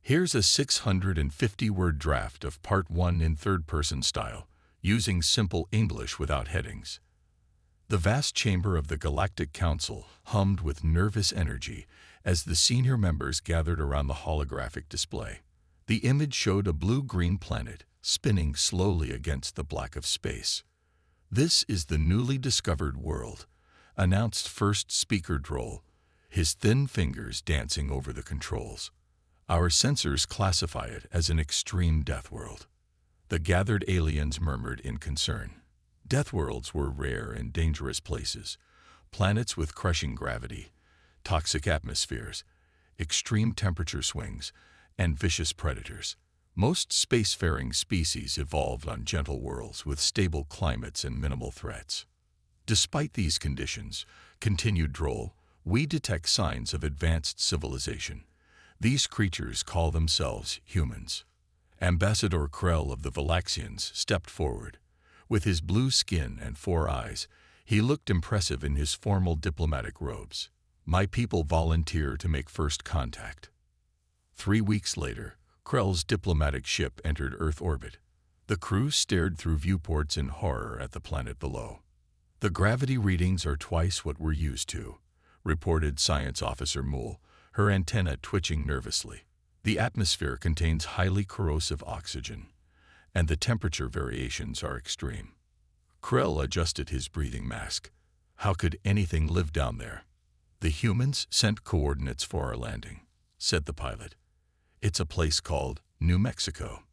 Here's a 650-word draft of Part 1 in third-person style, using simple English without headings. The vast chamber of the Galactic Council hummed with nervous energy as the senior members gathered around the holographic display. The image showed a blue-green planet spinning slowly against the black of space. "This is the newly discovered world," announced first speaker Droll, his thin fingers dancing over the controls. "Our sensors classify it as an extreme death world." The gathered aliens murmured in concern. Death worlds were rare and dangerous places, planets with crushing gravity, toxic atmospheres, extreme temperature swings, and vicious predators. Most spacefaring species evolved on gentle worlds with stable climates and minimal threats. "Despite these conditions," continued Droll, "we detect signs of advanced civilization. These creatures call themselves humans." Ambassador Krell of the Valaxians stepped forward. With his blue skin and 4 eyes, he looked impressive in his formal diplomatic robes. "My people volunteer to make first contact." 3 weeks later, Krell's diplomatic ship entered Earth orbit. The crew stared through viewports in horror at the planet below. "The gravity readings are twice what we're used to," reported Science Officer Moole, her antenna twitching nervously. "The atmosphere contains highly corrosive oxygen, and the temperature variations are extreme." Krell adjusted his breathing mask. "How could anything live down there?" "The humans sent coordinates for our landing," said the pilot. "It's a place called New Mexico."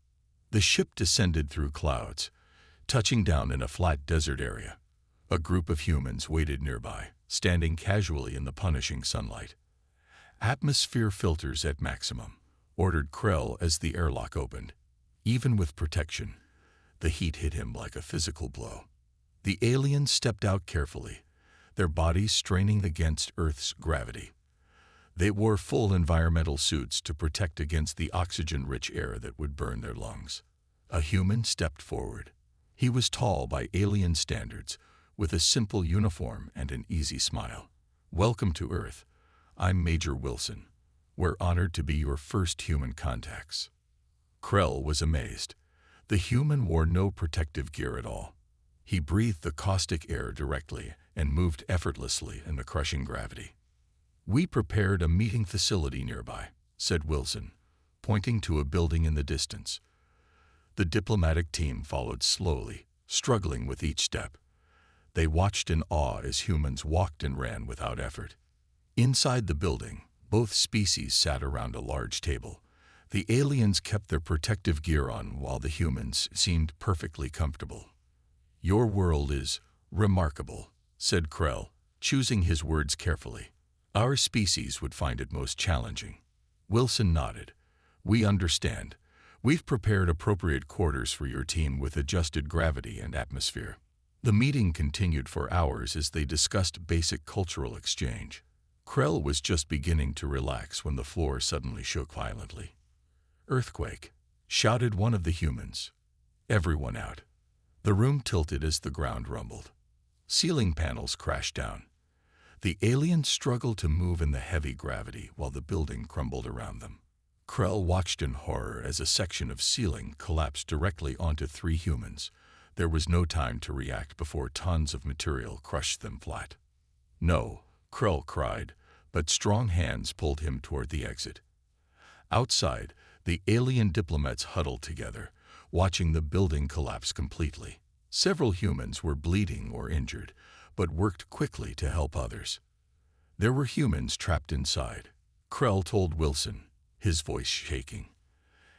The ship descended through clouds, touching down in a flat desert area. A group of humans waited nearby, standing casually in the punishing sunlight. "Atmosphere filters at maximum," ordered Krell as the airlock opened. Even with protection, the heat hit him like a physical blow. The aliens stepped out carefully, their bodies straining against Earth's gravity. They wore full environmental suits to protect against the oxygen-rich air that would burn their lungs. A human stepped forward. He was tall by alien standards, with a simple uniform and an easy smile. "Welcome to Earth. I'm Major Wilson. We're honored to be your first human contacts." Krell was amazed. The human wore no protective gear at all. He breathed the caustic air directly and moved effortlessly in the crushing gravity. "We prepared a meeting facility nearby," said Wilson, pointing to a building in the distance. The diplomatic team followed slowly, struggling with each step. They watched in awe as humans walked and ran without effort. Inside the building, both species sat around a large table. The aliens kept their protective gear on while the humans seemed perfectly comfortable. "Your world is remarkable," said Krell, choosing his words carefully. "Our species would find it most challenging." Wilson nodded. "We understand. We've prepared appropriate quarters for your team with adjusted gravity and atmosphere." The meeting continued for hours as they discussed basic cultural exchange. Krell was just beginning to relax when the floor suddenly shook violently. "Earthquake!" shouted one of the humans. "Everyone out." The room tilted as the ground rumbled. Ceiling panels crashed down. The aliens struggled to move in the heavy gravity while the building crumbled around them. Krell watched in horror as a section of ceiling collapsed directly onto 3 humans. There was no time to react before tons of material crushed them flat. "No," Krell cried, but strong hands pulled him toward the exit. Outside, the alien diplomats huddled together, watching the building collapse completely. Several humans were bleeding or injured, but worked quickly to help others. There were humans trapped inside, Krell told Wilson, his voice shaking.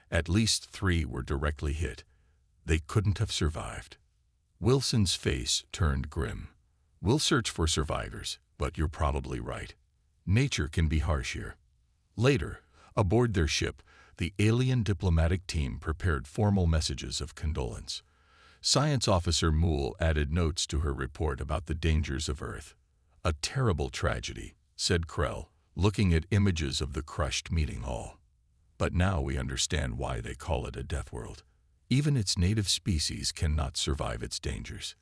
At least 3 were directly hit. They couldn't have survived. Wilson's face turned grim. "We'll search for survivors, but you're probably right. Nature can be harsh here." Later, aboard their ship, the alien diplomatic team prepared formal messages of condolence. Science Officer Moole added notes to her report about the dangers of Earth. "A terrible tragedy," said Krell, looking at images of the crushed meeting hall. "But now we understand why they call it a death world. Even its native species cannot survive its dangers."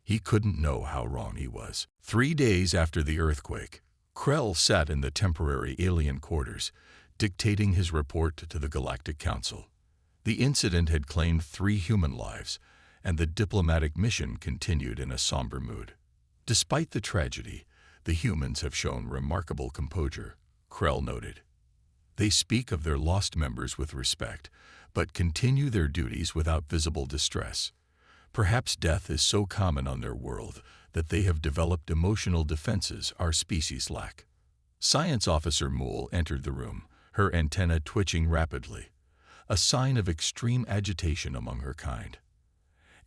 He couldn't know how wrong he was. 3 days after the earthquake, Krell sat in the temporary alien quarters, dictating his report to the Galactic Council. The incident had claimed 3 human lives, and the diplomatic mission continued in a somber mood. Despite the tragedy, the humans have shown remarkable composure, Krell noted. They speak of their lost members with respect, but continue their duties without visible distress. Perhaps death is so common on their world that they have developed emotional defenses our species lack. Science Officer Moole entered the room, her antenna twitching rapidly, a sign of extreme agitation among her kind.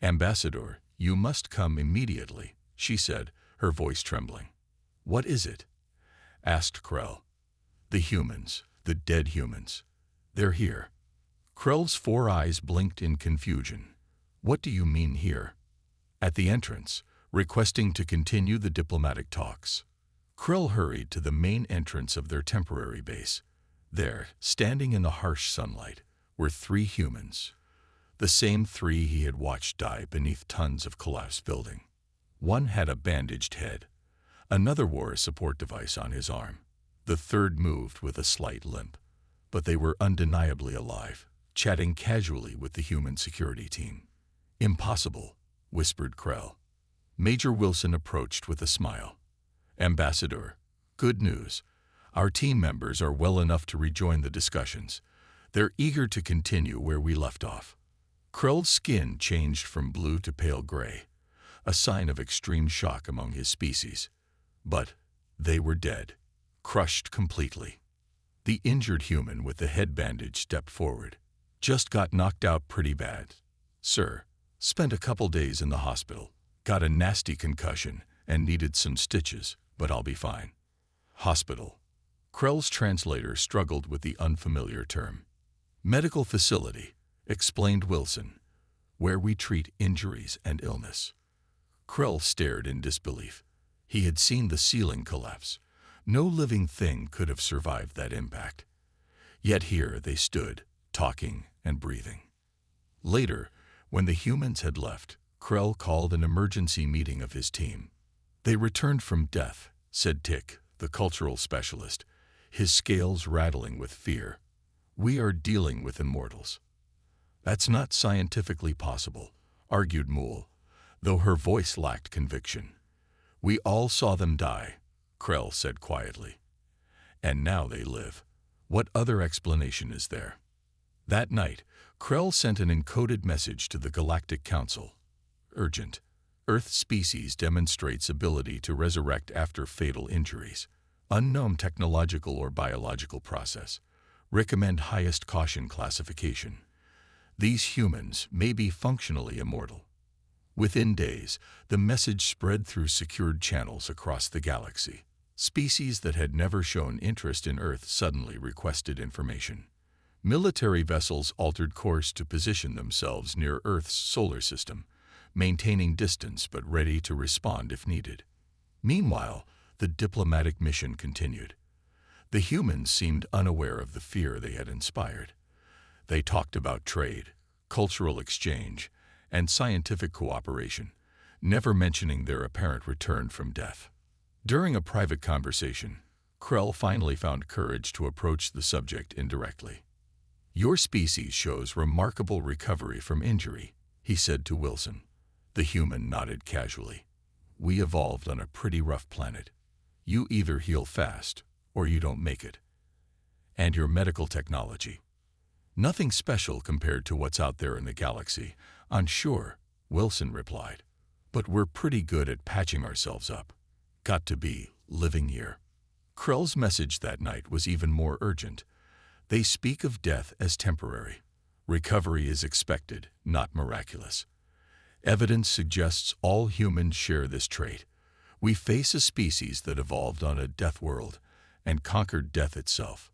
"Ambassador, you must come immediately," she said, her voice trembling. "What is it?" asked Krell. "The humans, the dead humans. They're here." Krell's 4 eyes blinked in confusion. "What do you mean here?" "At the entrance, requesting to continue the diplomatic talks." Krell hurried to the main entrance of their temporary base. There, standing in the harsh sunlight, were 3 humans. The same 3 he had watched die beneath tons of collapsed building. One had a bandaged head. Another wore a support device on his arm. The third moved with a slight limp. But they were undeniably alive, chatting casually with the human security team. "Impossible," whispered Krell. Major Wilson approached with a smile. "Ambassador, good news. Our team members are well enough to rejoin the discussions. They're eager to continue where we left off." Krell's skin changed from blue to pale gray, a sign of extreme shock among his species. But they were dead, crushed completely. The injured human with the head bandage stepped forward. "Just got knocked out pretty bad, sir. Spent a couple days in the hospital. Got a nasty concussion and needed some stitches, but I'll be fine." Hospital. Krell's translator struggled with the unfamiliar term. "Medical facility," explained Wilson, "where we treat injuries and illness." Krell stared in disbelief. He had seen the ceiling collapse. No living thing could have survived that impact. Yet here they stood, talking and breathing. Later, when the humans had left, Krell called an emergency meeting of his team. "They returned from death," said Tick, the cultural specialist, his scales rattling with fear. "We are dealing with immortals." "That's not scientifically possible," argued Moole, though her voice lacked conviction. "We all saw them die," Krell said quietly. "And now they live. What other explanation is there?" That night, Krell sent an encoded message to the Galactic Council. "Urgent. Earth species demonstrates ability to resurrect after fatal injuries. Unknown technological or biological process. Recommend highest caution classification. These humans may be functionally immortal." Within days, the message spread through secured channels across the galaxy. Species that had never shown interest in Earth suddenly requested information. Military vessels altered course to position themselves near Earth's solar system, maintaining distance but ready to respond if needed. Meanwhile, the diplomatic mission continued. The humans seemed unaware of the fear they had inspired. They talked about trade, cultural exchange, and scientific cooperation, never mentioning their apparent return from death. During a private conversation, Krell finally found courage to approach the subject indirectly. "Your species shows remarkable recovery from injury," he said to Wilson. The human nodded casually. "We evolved on a pretty rough planet. You either heal fast, or you don't make it. And your medical technology. Nothing special compared to what's out there in the galaxy, I'm sure," Wilson replied. "But we're pretty good at patching ourselves up. Got to be living here." Krell's message that night was even more urgent. "They speak of death as temporary. Recovery is expected, not miraculous. Evidence suggests all humans share this trait. We face a species that evolved on a death world and conquered death itself.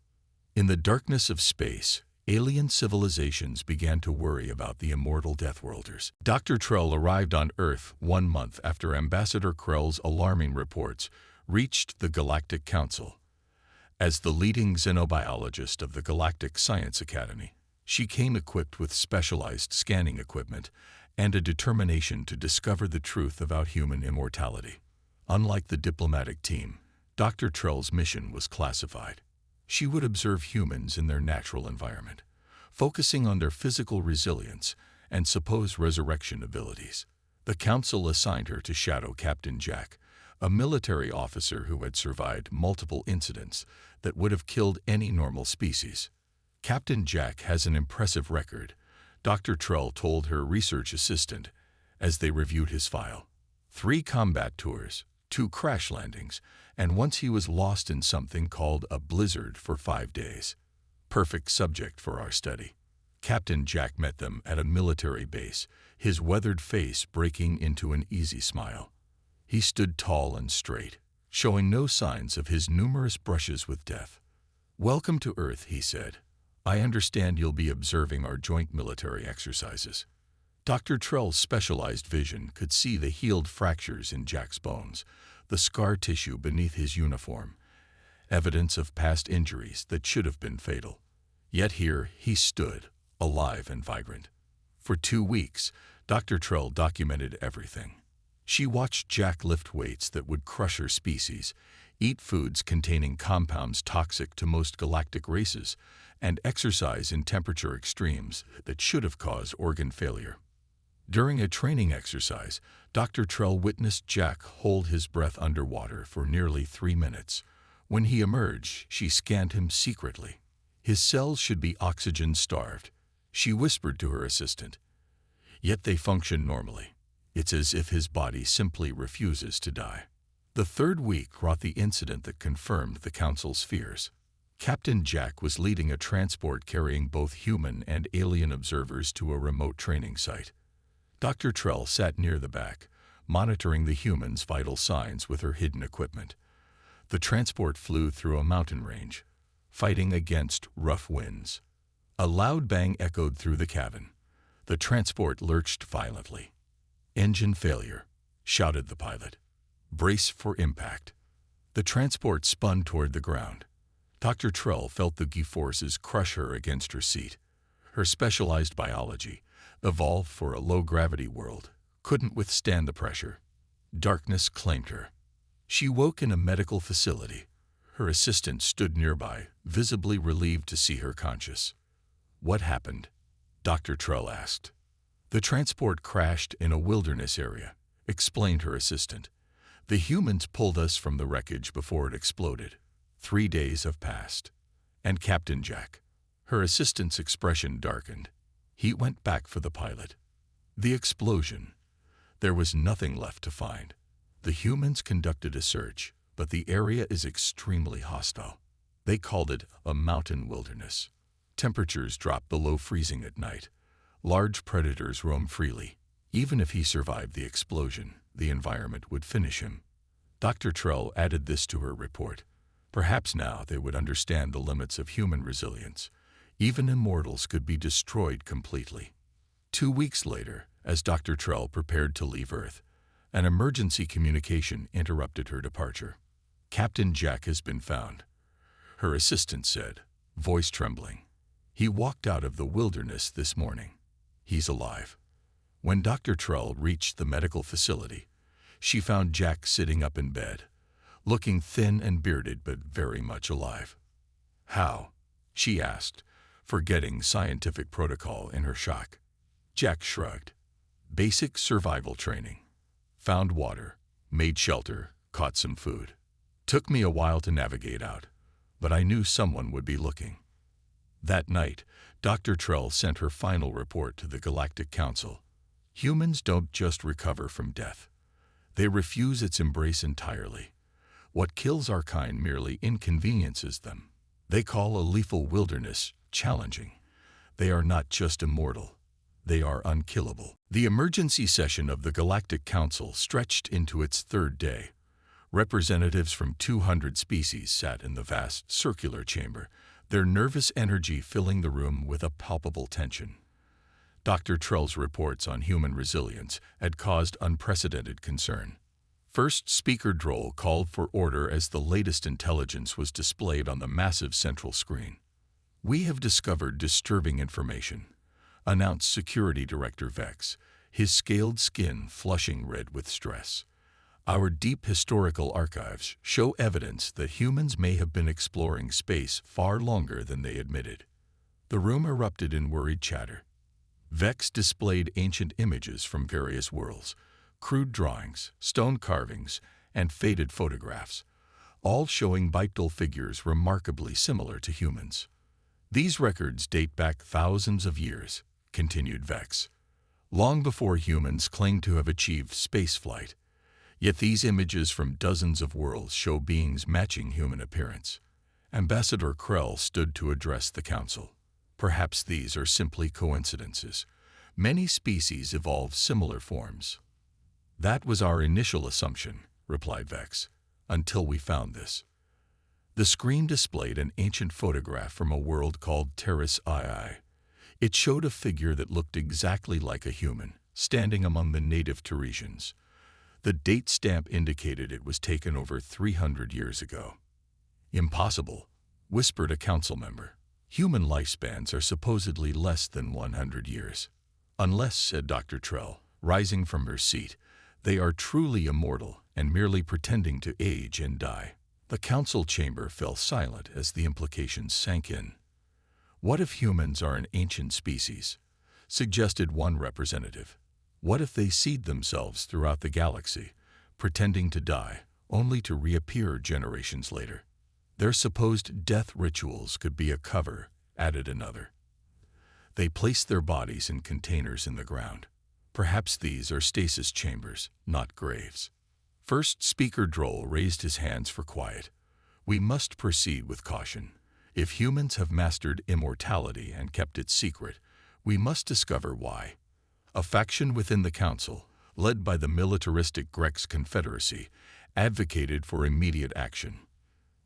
In the darkness of space, alien civilizations began to worry about the Immortal Deathworlders." Dr. Trell arrived on Earth 1 month after Ambassador Krell's alarming reports reached the Galactic Council. As the leading xenobiologist of the Galactic Science Academy, she came equipped with specialized scanning equipment and a determination to discover the truth about human immortality. Unlike the diplomatic team, Dr. Trell's mission was classified. She would observe humans in their natural environment, focusing on their physical resilience and supposed resurrection abilities. The council assigned her to shadow Captain Jack, a military officer who had survived multiple incidents that would have killed any normal species. Captain Jack has an impressive record, Dr. Trell told her research assistant as they reviewed his file. 3 combat tours, 2 crash landings, and once he was lost in something called a blizzard for 5 days. Perfect subject for our study. Captain Jack met them at a military base, his weathered face breaking into an easy smile. He stood tall and straight, showing no signs of his numerous brushes with death. "Welcome to Earth," he said. "I understand you'll be observing our joint military exercises." Dr. Trell's specialized vision could see the healed fractures in Jack's bones, the scar tissue beneath his uniform, evidence of past injuries that should have been fatal. Yet here he stood, alive and vibrant. For 2 weeks, Dr. Trell documented everything. She watched Jack lift weights that would crush her species, eat foods containing compounds toxic to most galactic races, and exercise in temperature extremes that should have caused organ failure. During a training exercise, Dr. Trell witnessed Jack hold his breath underwater for nearly 3 minutes. When he emerged, she scanned him secretly. His cells should be oxygen-starved, she whispered to her assistant. Yet they function normally. It's as if his body simply refuses to die. The 3rd week brought the incident that confirmed the Council's fears. Captain Jack was leading a transport carrying both human and alien observers to a remote training site. Dr. Trell sat near the back, monitoring the humans' vital signs with her hidden equipment. The transport flew through a mountain range, fighting against rough winds. A loud bang echoed through the cabin. The transport lurched violently. "Engine failure," shouted the pilot. "Brace for impact." The transport spun toward the ground. Dr. Trell felt the G-forces crush her against her seat. Her specialized biology, evolved for a low-gravity world, couldn't withstand the pressure. Darkness claimed her. She woke in a medical facility. Her assistant stood nearby, visibly relieved to see her conscious. "What happened?" Dr. Trell asked. "The transport crashed in a wilderness area," explained her assistant. "The humans pulled us from the wreckage before it exploded. 3 days have passed." "And Captain Jack?" Her assistant's expression darkened. "He went back for the pilot." The explosion. There was nothing left to find. The humans conducted a search, but the area is extremely hostile. They called it a mountain wilderness. Temperatures drop below freezing at night. Large predators roam freely. Even if he survived the explosion, the environment would finish him. Dr. Trell added this to her report. Perhaps now they would understand the limits of human resilience. Even immortals could be destroyed completely. 2 weeks later, as Dr. Trell prepared to leave Earth, an emergency communication interrupted her departure. "Captain Jack has been found," her assistant said, voice trembling. "He walked out of the wilderness this morning. He's alive." When Dr. Trell reached the medical facility, she found Jack sitting up in bed, looking thin and bearded but very much alive. "How?" she asked, forgetting scientific protocol in her shock. Jack shrugged. "Basic survival training. Found water, made shelter, caught some food. Took me a while to navigate out, but I knew someone would be looking." That night, Dr. Trell sent her final report to the Galactic Council. Humans don't just recover from death. They refuse its embrace entirely. What kills our kind merely inconveniences them. They call a lethal wilderness challenging. They are not just immortal. They are unkillable. The emergency session of the Galactic Council stretched into its 3rd day. Representatives from 200 species sat in the vast circular chamber, their nervous energy filling the room with a palpable tension. Dr. Trell's reports on human resilience had caused unprecedented concern. First Speaker Droll called for order as the latest intelligence was displayed on the massive central screen. "We have discovered disturbing information," announced Security Director Vex, his scaled skin flushing red with stress. Our deep historical archives show evidence that humans may have been exploring space far longer than they admitted. The room erupted in worried chatter. Vex displayed ancient images from various worlds, crude drawings, stone carvings, and faded photographs, all showing bipedal figures remarkably similar to humans. These records date back thousands of years, continued Vex, long before humans claimed to have achieved spaceflight. Yet these images from dozens of worlds show beings matching human appearance. Ambassador Krell stood to address the council. Perhaps these are simply coincidences. Many species evolve similar forms. That was our initial assumption, replied Vex, until we found this. The screen displayed an ancient photograph from a world called Terrace II. It showed a figure that looked exactly like a human, standing among the native Teresians. The date stamp indicated it was taken over 300 years ago. Impossible, whispered a council member. Human lifespans are supposedly less than 100 years. Unless, said Dr. Trell, rising from her seat, they are truly immortal and merely pretending to age and die. The council chamber fell silent as the implications sank in. What if humans are an ancient species? Suggested one representative. What if they seed themselves throughout the galaxy, pretending to die, only to reappear generations later? Their supposed death rituals could be a cover, added another. They place their bodies in containers in the ground. Perhaps these are stasis chambers, not graves. First speaker Droll raised his hands for quiet. We must proceed with caution. If humans have mastered immortality and kept it secret, we must discover why. A faction within the council, led by the militaristic Grex Confederacy, advocated for immediate action.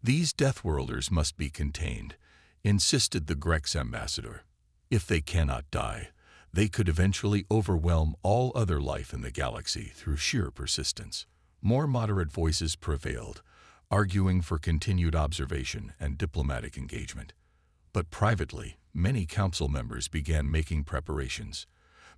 These Deathworlders must be contained, insisted the Grex ambassador. If they cannot die, they could eventually overwhelm all other life in the galaxy through sheer persistence. More moderate voices prevailed, arguing for continued observation and diplomatic engagement. But privately, many council members began making preparations.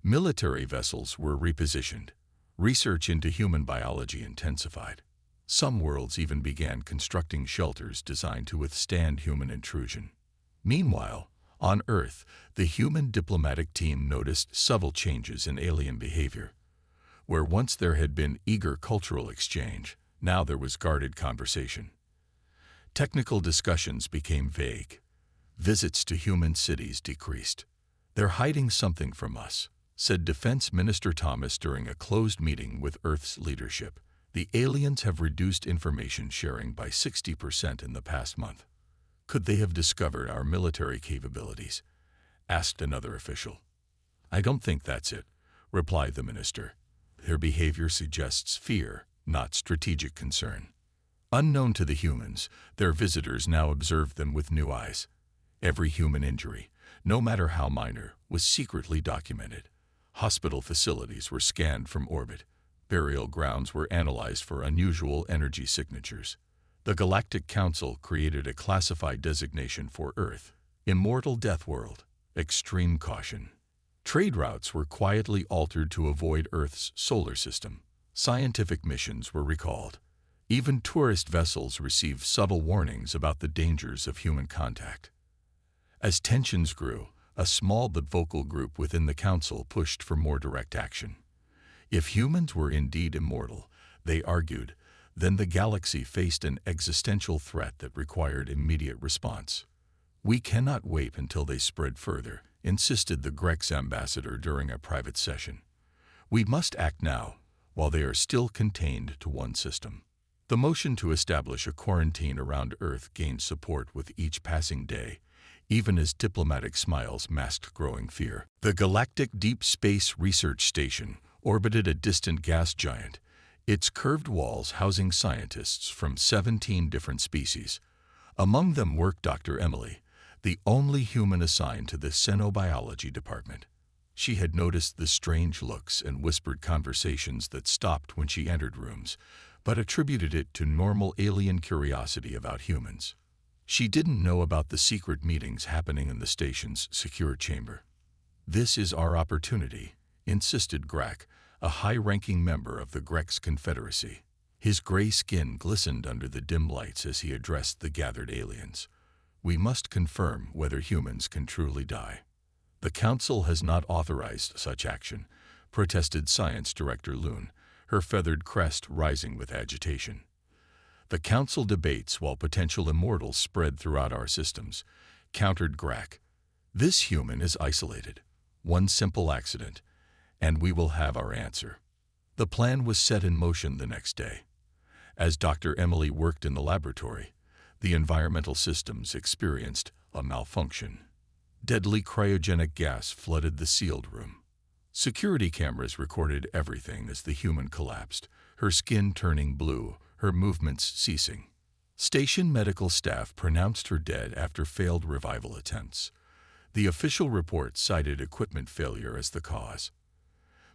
Military vessels were repositioned. Research into human biology intensified. Some worlds even began constructing shelters designed to withstand human intrusion. Meanwhile, on Earth, the human diplomatic team noticed subtle changes in alien behavior. Where once there had been eager cultural exchange, now there was guarded conversation. Technical discussions became vague. Visits to human cities decreased. They're hiding something from us, said Defense Minister Thomas during a closed meeting with Earth's leadership. The aliens have reduced information sharing by 60% in the past month. Could they have discovered our military capabilities? Asked another official. I don't think that's it, replied the minister. Their behavior suggests fear, not strategic concern. Unknown to the humans, their visitors now observed them with new eyes. Every human injury, no matter how minor, was secretly documented. Hospital facilities were scanned from orbit. Burial grounds were analyzed for unusual energy signatures. The Galactic Council created a classified designation for Earth, Immortal Deathworld, extreme caution. Trade routes were quietly altered to avoid Earth's solar system. Scientific missions were recalled. Even tourist vessels received subtle warnings about the dangers of human contact. As tensions grew, a small but vocal group within the Council pushed for more direct action. If humans were indeed immortal, they argued, then the galaxy faced an existential threat that required immediate response. We cannot wait until they spread further, insisted the Grex ambassador during a private session. We must act now, while they are still contained to one system. The motion to establish a quarantine around Earth gained support with each passing day, even as diplomatic smiles masked growing fear. The Galactic Deep Space Research Station orbited a distant gas giant, its curved walls housing scientists from 17 different species. Among them worked Dr. Emily, the only human assigned to the xenobiology department. She had noticed the strange looks and whispered conversations that stopped when she entered rooms, but attributed it to normal alien curiosity about humans. She didn't know about the secret meetings happening in the station's secure chamber. This is our opportunity, insisted Grack, a high-ranking member of the Grex Confederacy. His gray skin glistened under the dim lights as he addressed the gathered aliens. "We must confirm whether humans can truly die." "The Council has not authorized such action," protested Science Director Loon, her feathered crest rising with agitation. "The Council debates while potential immortals spread throughout our systems," countered Grak. "This human is isolated. One simple accident, and we will have our answer." The plan was set in motion the next day. As Dr. Emily worked in the laboratory, the environmental systems experienced a malfunction. Deadly cryogenic gas flooded the sealed room. Security cameras recorded everything as the human collapsed, her skin turning blue, her movements ceasing. Station medical staff pronounced her dead after failed revival attempts. The official report cited equipment failure as the cause.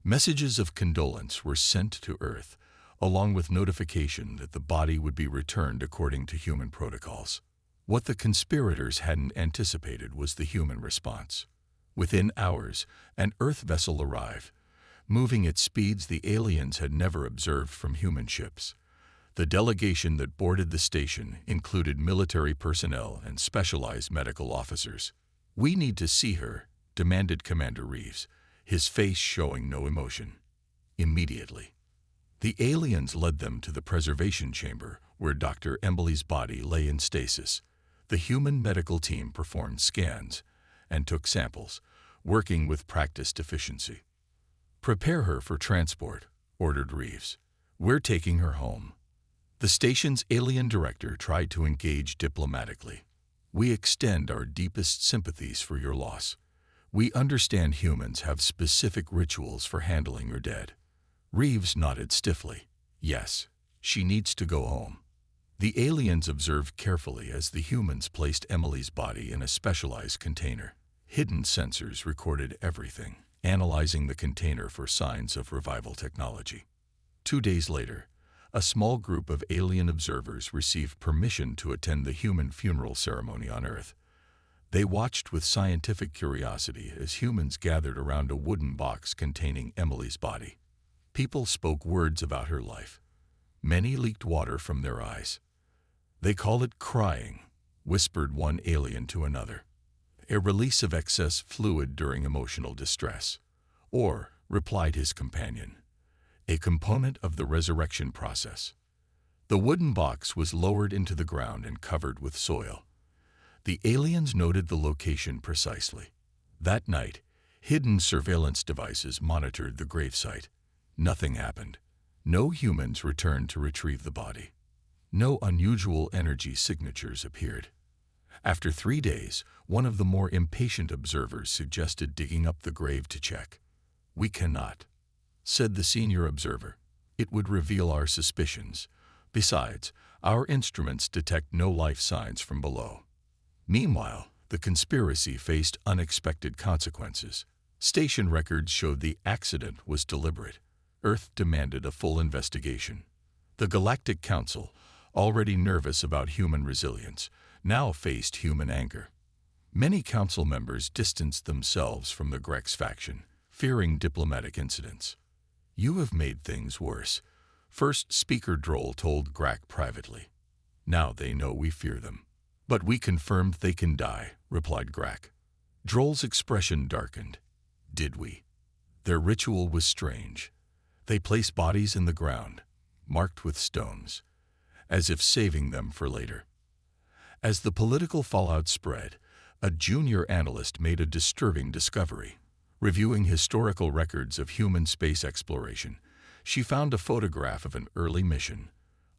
Messages of condolence were sent to Earth, along with notification that the body would be returned according to human protocols. What the conspirators hadn't anticipated was the human response. Within hours, an Earth vessel arrived, moving at speeds the aliens had never observed from human ships. The delegation that boarded the station included military personnel and specialized medical officers. "We need to see her," demanded Commander Reeves, his face showing no emotion. Immediately. The aliens led them to the preservation chamber, where Dr. Emily's body lay in stasis. The human medical team performed scans and took samples, working with practiced efficiency. "Prepare her for transport," ordered Reeves. "We're taking her home." The station's alien director tried to engage diplomatically. "We extend our deepest sympathies for your loss. We understand humans have specific rituals for handling your dead." Reeves nodded stiffly. "Yes, she needs to go home." The aliens observed carefully as the humans placed Emily's body in a specialized container. Hidden sensors recorded everything, analyzing the container for signs of revival technology. 2 days later, a small group of alien observers received permission to attend the human funeral ceremony on Earth. They watched with scientific curiosity as humans gathered around a wooden box containing Emily's body. People spoke words about her life. Many leaked water from their eyes. "They call it crying," whispered one alien to another. "A release of excess fluid during emotional distress." "Or," replied his companion, "a component of the resurrection process." The wooden box was lowered into the ground and covered with soil. The aliens noted the location precisely. That night, hidden surveillance devices monitored the gravesite. Nothing happened. No humans returned to retrieve the body. No unusual energy signatures appeared. After 3 days, one of the more impatient observers suggested digging up the grave to check. "We cannot," said the senior observer. "It would reveal our suspicions. Besides, our instruments detect no life signs from below." Meanwhile, the conspiracy faced unexpected consequences. Station records showed the accident was deliberate. Earth demanded a full investigation. The Galactic Council, already nervous about human resilience, now faced human anger. Many council members distanced themselves from the Grex faction, fearing diplomatic incidents. "You have made things worse," First Speaker Droll told Grak privately. "Now they know we fear them." "But we confirmed they can die," replied Grak. Droll's expression darkened. "Did we?" Their ritual was strange. They placed bodies in the ground, marked with stones, as if saving them for later. As the political fallout spread, a junior analyst made a disturbing discovery. Reviewing historical records of human space exploration, she found a photograph of an early mission.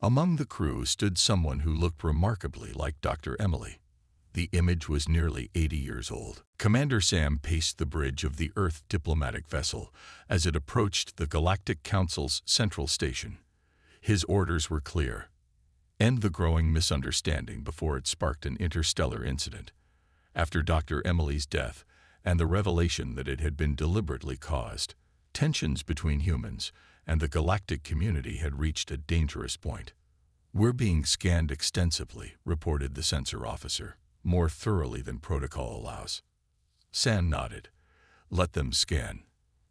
Among the crew stood someone who looked remarkably like Dr. Emily. The image was nearly 80 years old. Commander Sam paced the bridge of the Earth diplomatic vessel as it approached the Galactic Council's central station. His orders were clear: end the growing misunderstanding before it sparked an interstellar incident. After Dr. Emily's death and the revelation that it had been deliberately caused, tensions between humans and the galactic community had reached a dangerous point. "We're being scanned extensively," reported the sensor officer, "more thoroughly than protocol allows." San nodded. "Let them scan.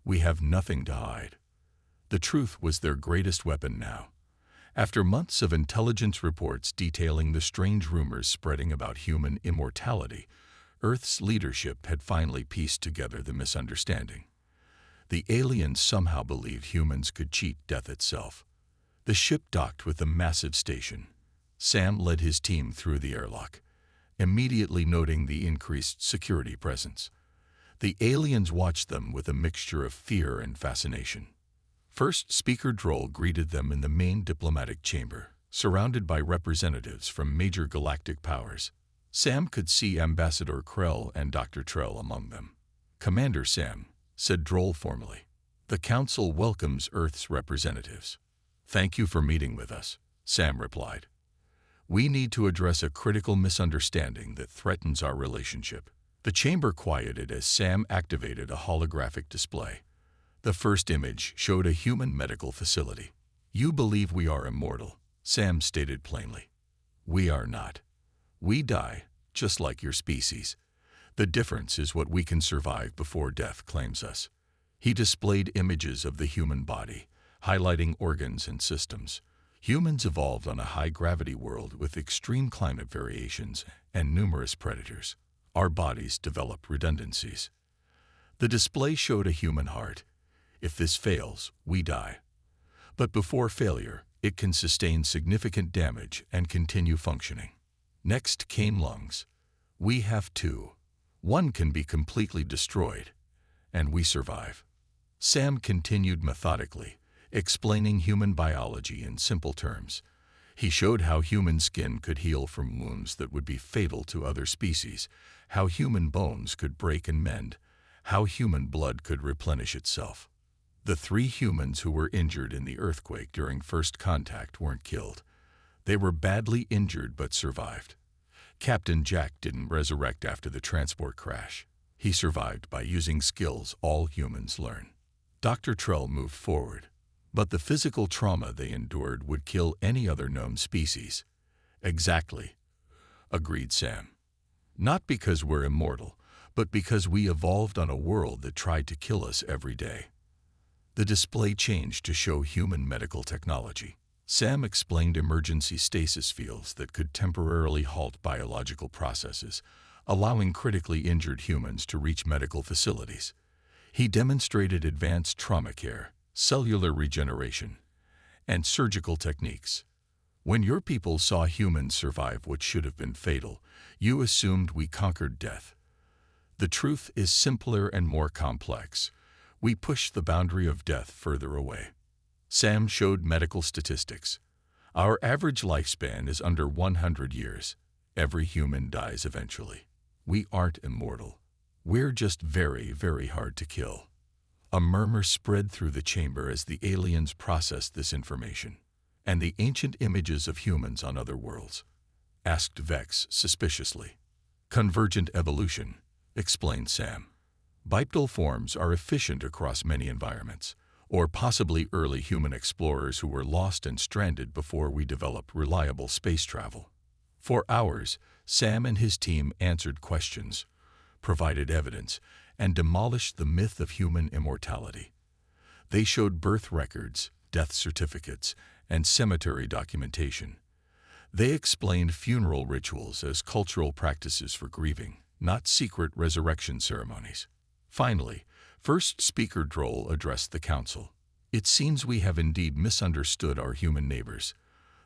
We have nothing to hide." The truth was their greatest weapon now. After months of intelligence reports detailing the strange rumors spreading about human immortality, Earth's leadership had finally pieced together the misunderstanding. The aliens somehow believed humans could cheat death itself. The ship docked with the massive station. Sam led his team through the airlock, immediately noting the increased security presence. The aliens watched them with a mixture of fear and fascination. First Speaker Droll greeted them in the main diplomatic chamber, surrounded by representatives from major galactic powers. Sam could see Ambassador Krell and Dr. Trell among them. "Commander Sam," said Droll formally, "the Council welcomes Earth's representatives." "Thank you for meeting with us," Sam replied. "We need to address a critical misunderstanding that threatens our relationship." The chamber quieted as Sam activated a holographic display. The first image showed a human medical facility. "You believe we are immortal," Sam stated plainly. "We are not. We die, just like your species. The difference is what we can survive before death claims us." He displayed images of the human body, highlighting organs and systems. Humans evolved on a high-gravity world with extreme climate variations and numerous predators. Our bodies develop redundancies. The display showed a human heart. If this fails, we die. But before failure, it can sustain significant damage and continue functioning. Next came lungs. "We have two. One can be completely destroyed, and we survive." Sam continued methodically, explaining human biology in simple terms. He showed how human skin could heal from wounds that would be fatal to other species, how human bones could break and mend, how human blood could replenish itself. The 3 humans who were injured in the earthquake during first contact weren't killed. They were badly injured but survived. Captain Jack didn't resurrect after the transport crash. He survived by using skills all humans learn. Dr. Trell moved forward, but the physical trauma they endured would kill any other known species. "Exactly," agreed Sam. "Not because we're immortal, but because we evolved on a world that tried to kill us every day." The display changed to show human medical technology. Sam explained emergency stasis fields that could temporarily halt biological processes, allowing critically injured humans to reach medical facilities. He demonstrated advanced trauma care, cellular regeneration, and surgical techniques. "When your people saw humans survive what should have been fatal, you assumed we conquered death. The truth is simpler and more complex. We pushed the boundary of death further away." Sam showed medical statistics. "Our average lifespan is under 100 years. Every human dies eventually. We aren't immortal. We're just very, very hard to kill." A murmur spread through the chamber as the aliens processed this information. "And the ancient images of humans on other worlds?" asked Vex suspiciously. "Convergent evolution," explained Sam. "Bipedal forms are efficient across many environments, or possibly early human explorers who were lost and stranded before we developed reliable space travel." For hours, Sam and his team answered questions, provided evidence, and demolished the myth of human immortality. They showed birth records, death certificates, and cemetery documentation. They explained funeral rituals as cultural practices for grieving, not secret resurrection ceremonies. Finally, First Speaker Droll addressed the council. "It seems we have indeed misunderstood our human neighbors.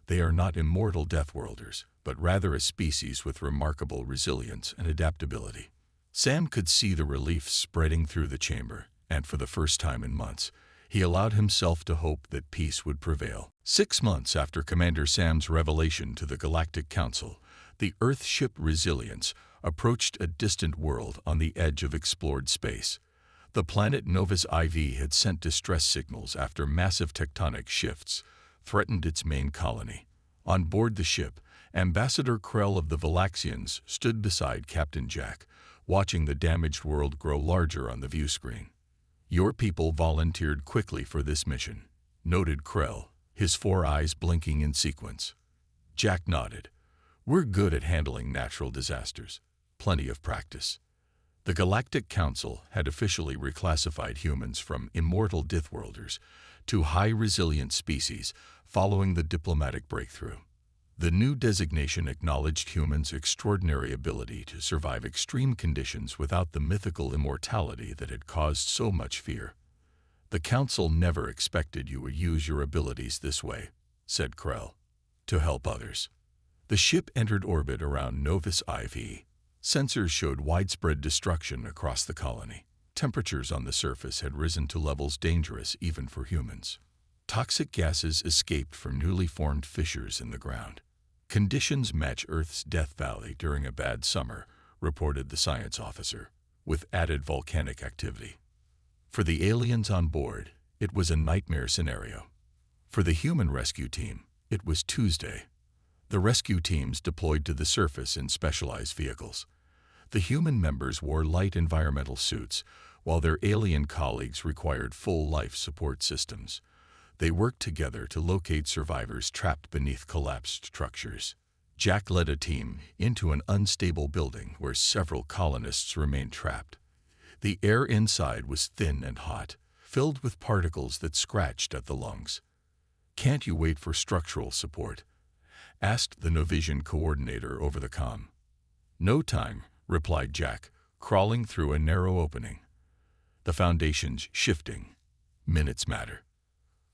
They are not immortal Deathworlders, but rather a species with remarkable resilience and adaptability." Sam could see the relief spreading through the chamber, and for the first time in months, he allowed himself to hope that peace would prevail. 6 months after Commander Sam's revelation to the Galactic Council, the Earth ship Resilience approached a distant world on the edge of explored space. The planet Novus IV had sent distress signals after massive tectonic shifts threatened its main colony. On board the ship, Ambassador Krell of the Valaxians stood beside Captain Jack, watching the damaged world grow larger on the view screen. "Your people volunteered quickly for this mission," noted Krell, his 4 eyes blinking in sequence. Jack nodded. "We're good at handling natural disasters. Plenty of practice." The Galactic Council had officially reclassified humans from Immortal Deathworlders to high-resilient species following the diplomatic breakthrough. The new designation acknowledged humans' extraordinary ability to survive extreme conditions without the mythical immortality that had caused so much fear. "The Council never expected you would use your abilities this way," said Krell, "to help others." The ship entered orbit around Novus IV. Sensors showed widespread destruction across the colony. Temperatures on the surface had risen to levels dangerous even for humans. Toxic gases escaped from newly formed fissures in the ground. "Conditions match Earth's Death Valley during a bad summer," reported the science officer, "with added volcanic activity." For the aliens on board, it was a nightmare scenario. For the human rescue team, it was Tuesday. The rescue teams deployed to the surface in specialized vehicles. The human members wore light environmental suits, while their alien colleagues required full life support systems. They worked together to locate survivors trapped beneath collapsed structures. Jack led a team into an unstable building where several colonists remained trapped. The air inside was thin and hot, filled with particles that scratched at the lungs. "Can't you wait for structural support?" asked the Novision coordinator over the comm. "No time," replied Jack, crawling through a narrow opening. "The foundation's shifting. Minutes matter."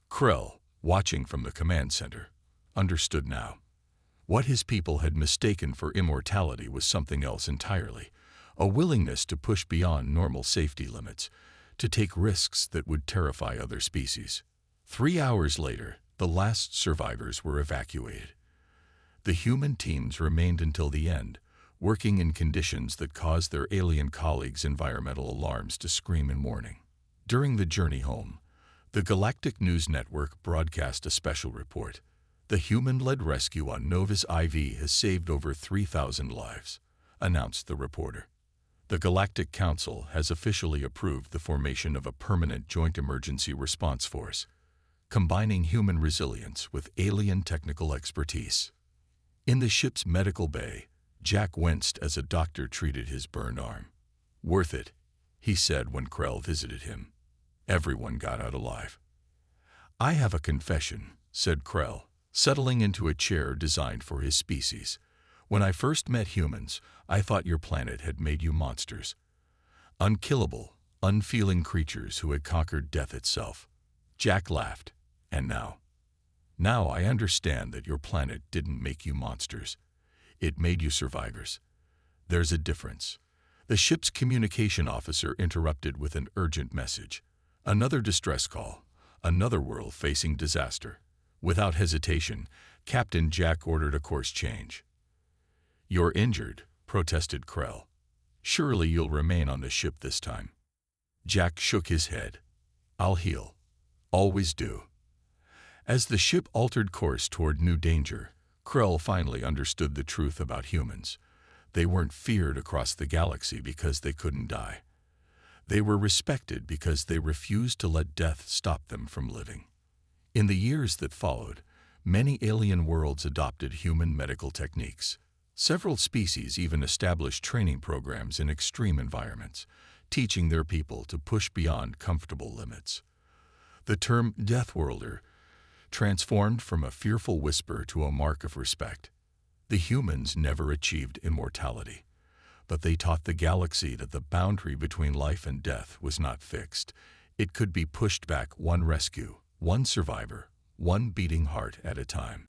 Krell, watching from the command center, understood now. What his people had mistaken for immortality was something else entirely, a willingness to push beyond normal safety limits, to take risks that would terrify other species. 3 hours later, the last survivors were evacuated. The human teams remained until the end, working in conditions that caused their alien colleagues' environmental alarms to scream in warning. During the journey home, the Galactic News Network broadcast a special report. "The human-led rescue on Novus IV has saved over 3,000 lives," announced the reporter. "The Galactic Council has officially approved the formation of a permanent joint emergency response force, combining human resilience with alien technical expertise." In the ship's medical bay, Jack winced as a doctor treated his burned arm. "Worth it," he said when Krell visited him. "Everyone got out alive." "I have a confession," said Krell, settling into a chair designed for his species. "When I first met humans, I thought your planet had made you monsters. Unkillable, unfeeling creatures who had conquered death itself." Jack laughed. "And now? Now I understand that your planet didn't make you monsters. It made you survivors. There's a difference." The ship's communication officer interrupted with an urgent message. Another distress call. Another world facing disaster. Without hesitation, Captain Jack ordered a course change. "You're injured," protested Krell. "Surely you'll remain on the ship this time." Jack shook his head. "I'll heal. Always do." As the ship altered course toward new danger, Krell finally understood the truth about humans. They weren't feared across the galaxy because they couldn't die. They were respected because they refused to let death stop them from living. In the years that followed, many alien worlds adopted human medical techniques. Several species even established training programs in extreme environments, teaching their people to push beyond comfortable limits. The term Deathworlder transformed from a fearful whisper to a mark of respect. The humans never achieved immortality, but they taught the galaxy that the boundary between life and death was not fixed. It could be pushed back one rescue, one survivor, one beating heart at a time.